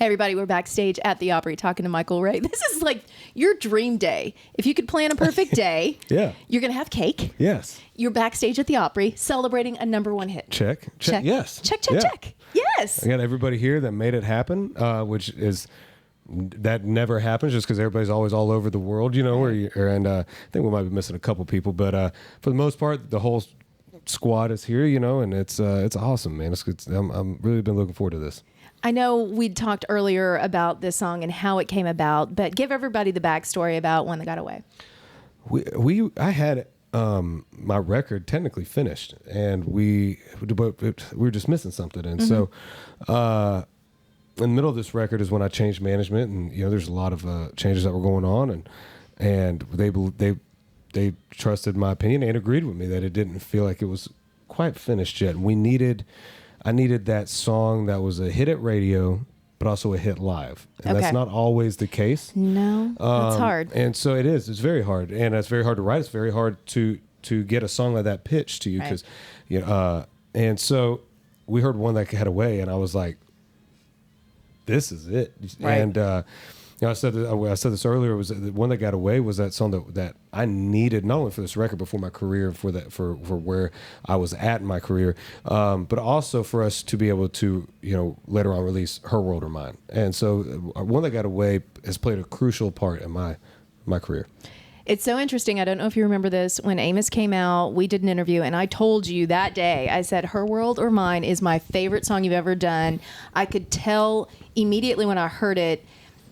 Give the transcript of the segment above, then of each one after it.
Hey, everybody, we're backstage at the Opry talking to Michael Ray. This is like your dream day. If you could plan a perfect day, Yeah. You're going to have cake. Yes. You're backstage at the Opry celebrating a #1 hit. Check. Yes. Check. Yeah. Yes. I got everybody here that made it happen, which is that never happens just because everybody's always all over the world, you know. And I think we might be missing a couple people, but for the most part, the whole squad is here, you know, and it's awesome, man. I'm really been looking forward to this. I know we'd talked earlier about this song and how it came about, but give everybody the backstory about When They Got Away. I had my record technically finished, and we were just missing something, and so in the middle of this record is when I changed management, and you know there's a lot of changes that were going on, and they trusted my opinion and agreed with me that it didn't feel like it was quite finished yet. And I needed that song that was a hit at radio, but also a hit live. And that's not always the case. No, that's hard. And so it is. It's very hard. And it's very hard to write. It's very hard to get a song like that pitched to you. Because, and so we heard One That Got Away, and I was like, this is it. Right. And, I said this earlier. Was the One That Got Away was that song that I needed not only for this record but for my career, for where I was at in my career, but also for us to be able to later on release Her World or Mine. And so One That Got Away has played a crucial part in my career. It's so interesting. I don't know if you remember this. When Amos came out, we did an interview, and I told you that day, I said, Her World or Mine is my favorite song you've ever done. I could tell immediately when I heard it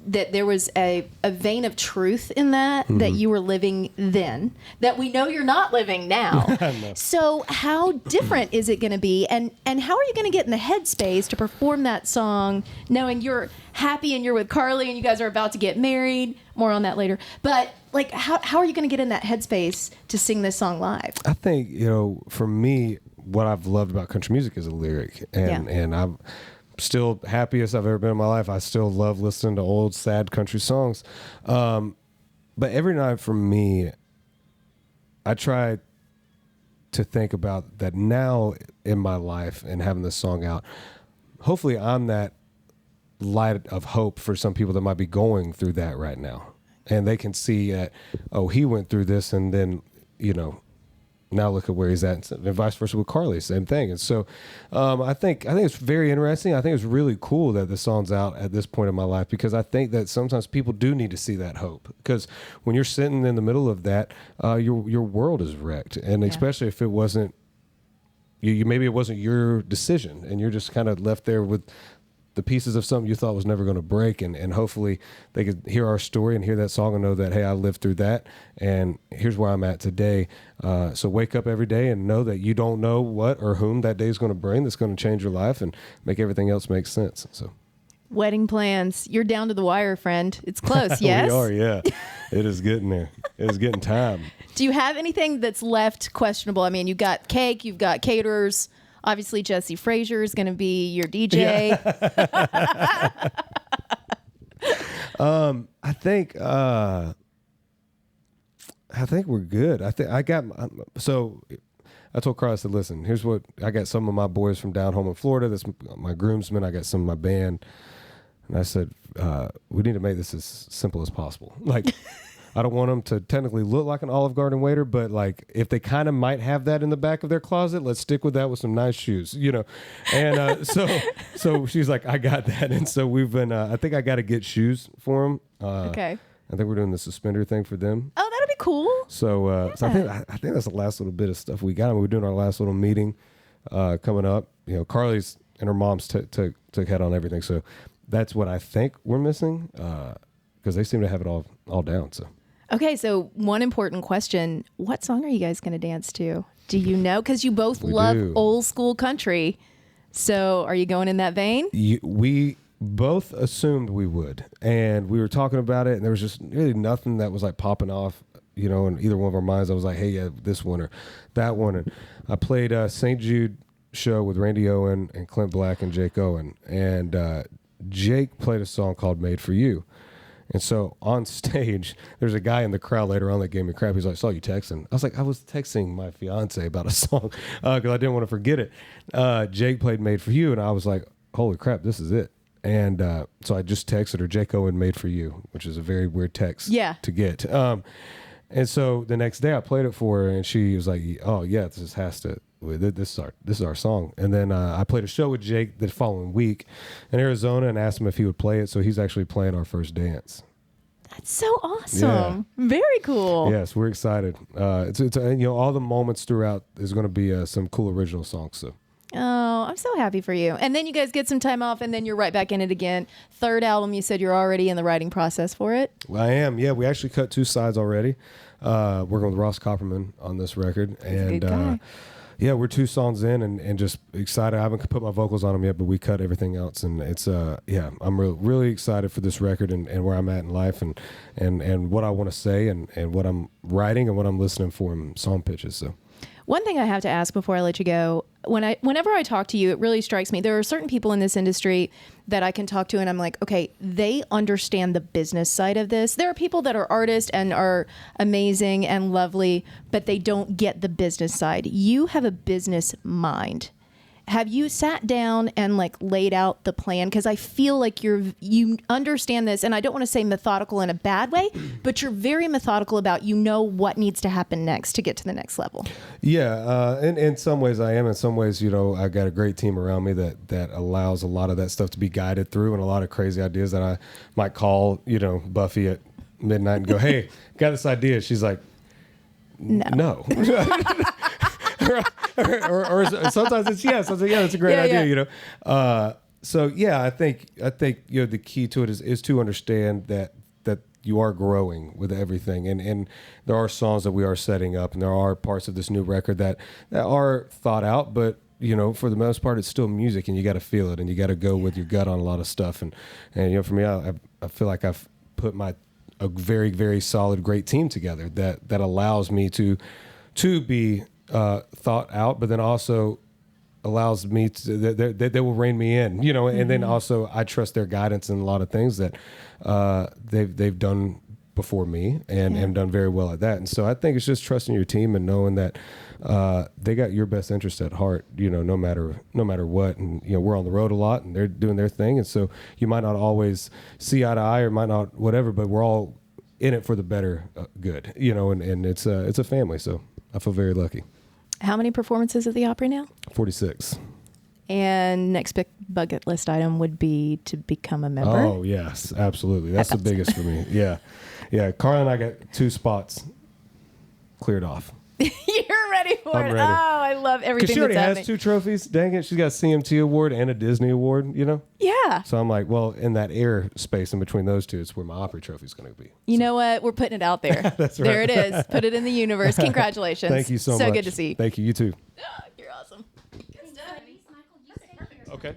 that there was a vein of truth in that you were living then, that we know you're not living now. No. So how different is it going to be? And how are you going to get in the headspace to perform that song knowing you're happy and you're with Carly and you guys are about to get married? More on that later. But like, how are you going to get in that headspace to sing this song live? I think, for me, what I've loved about country music is a lyric. And I'm still happiest I've ever been in my life. I still love listening to old, sad country songs. But every night for me, I try to think about that now in my life and having this song out. Hopefully I'm that light of hope for some people that might be going through that right now. And they can see that, oh, he went through this, and then, now look at where he's at, and vice versa with Carly, same thing. And so I think it's very interesting. I think it's really cool that the song's out at this point in my life, because I think that sometimes people do need to see that hope, because when you're sitting in the middle of that, your world is wrecked. And especially if it wasn't, maybe it wasn't your decision, and you're just kind of left there with the pieces of something you thought was never going to break, and hopefully they could hear our story and hear that song and know that, hey, I lived through that, and here's where I'm at today. So wake up every day and know that you don't know what or whom that day is going to bring that's going to change your life and make everything else make sense. So wedding plans, you're down to the wire, friend. It's close. Yes, we are. Yeah, it is getting there. It is getting time. Do you have anything that's left questionable? I mean, you've got cake, you've got caterers. Obviously, Jesse Frazier is going to be your DJ. Yeah. I think we're good. So I told Carl, I said, listen, here's what I got. Some of my boys from down home in Florida. That's my groomsmen. I got some of my band, and I said, we need to make this as simple as possible. Like, I don't want them to technically look like an Olive Garden waiter, but like if they kind of might have that in the back of their closet, let's stick with that with some nice shoes, And so she's like, I got that. And so we've been, I think I got to get shoes for them. Okay. I think we're doing the suspender thing for them. Oh, that'll be cool. So I think that's the last little bit of stuff we got. I mean, we're doing our last little meeting coming up. Carly's and her mom's took head on everything. So that's what I think we're missing, because they seem to have it all down. So. Okay, so one important question. What song are you guys going to dance to? Do you know? Because you both love old school country. So are you going in that vein? We both assumed we would. And we were talking about it, and there was just really nothing that was like popping off, in either one of our minds. I was like, hey, yeah, this one or that one. And I played St. Jude show with Randy Owen and Clint Black and Jake Owen. And Jake played a song called Made for You. And so on stage, there's a guy in the crowd later on that gave me crap. He's like, saw you texting. I was like, I was texting my fiance about a song because I didn't want to forget it. Jake played Made for You, and I was like, holy crap, this is it. And so I just texted her, Jake Owen Made for You, which is a very weird text to get. And so the next day I played it for her, and she was like, oh yeah, this is our song. And then I played a show with Jake the following week in Arizona and asked him if he would play it. So he's actually playing our first dance. That's so awesome. Yeah. Very cool. Yes, we're excited. It's all the moments throughout is going to be some cool original songs. So. Oh, I'm so happy for you. And then you guys get some time off, and then you're right back in it again. Third album, you said you're already in the writing process for it? Well, I am. Yeah, we actually cut 2 sides already. Working with Ross Copperman on this record. He's a good guy. Yeah, we're 2 songs in and just excited. I haven't put my vocals on them yet, but we cut everything else. And it's, I'm really excited for this record and where I'm at in life and what I want to say and what I'm writing and what I'm listening for in song pitches. So. One thing I have to ask before I let you go, whenever I talk to you, it really strikes me. There are certain people in this industry that I can talk to and I'm like, okay, they understand the business side of this. There are people that are artists and are amazing and lovely, but they don't get the business side. You have a business mind. Have you sat down and laid out the plan? Because I feel like you understand this, and I don't want to say methodical in a bad way, but you're very methodical about what needs to happen next to get to the next level. Yeah, in some ways I am. In some ways, I got a great team around me that allows a lot of that stuff to be guided through, and a lot of crazy ideas that I might call, Buffy at midnight and go, "Hey, got this idea." She's like, "No." or sometimes it's yes. I was like, yeah, that's a great idea, So yeah, I think the key to it is to understand that you are growing with everything, and there are songs that we are setting up, and there are parts of this new record that are thought out, but for the most part, it's still music, and you got to feel it, and you got to go with your gut on a lot of stuff, and for me, I feel like I've put a very, very solid, great team together that allows me to be thought out, but then also allows me to they will rein me in, and then also I trust their guidance in a lot of things that they've done before me and done very well at that. And so I think it's just trusting your team and knowing that they got your best interest at heart, no matter what. And we're on the road a lot and they're doing their thing, and so you might not always see eye to eye or might not whatever, but we're all in it for the better good, and it's a family, so I feel very lucky. How many performances at the Opry now? 46. And next big bucket list item would be to become a member? Oh, yes, absolutely. That's the biggest for me. Yeah. Yeah, Carla and I got 2 spots cleared off. You're ready for I'm it. ready. Oh, I love everything because she already that's has happening. 2 trophies. Dang it. She's got a CMT award and a Disney award, Yeah. So I'm like, well, in that air space in between those 2, it's where my Opry trophy is going to be. You know what? We're putting it out there. That's right. There it is. Put it in the universe. Congratulations. Thank you so much. So good to see you. Thank you. You too. You're awesome. Good stuff. Okay.